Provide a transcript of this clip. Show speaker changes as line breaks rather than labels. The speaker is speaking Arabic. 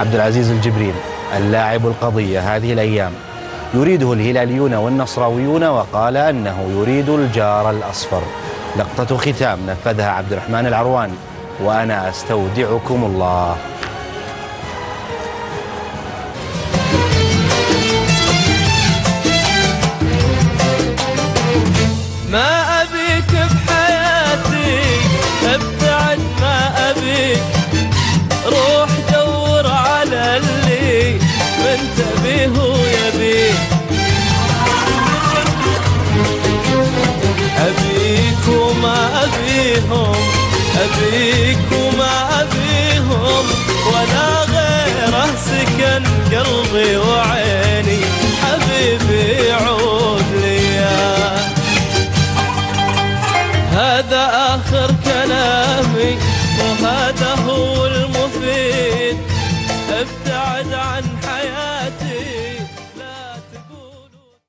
عبد العزيز الجبرين اللاعب القضية هذه الأيام يريده الهلاليون والنصراويون، وقال أنه يريد الجار الأصفر. لقطة ختام نفذها عبد الرحمن العروان. وأنا أستودعكم الله.
ما أبيك بحياتي ابتعد، ما أبيك روح دور على اللي من تبيه ويبيك. أبيك وما أبيهم، أبيك وما أبيهم، ولا غيره سكن قلبي وعيني. حبيبي عود ليا، هذا آخر كلامي وهذا هو المفيد. ابتعد عن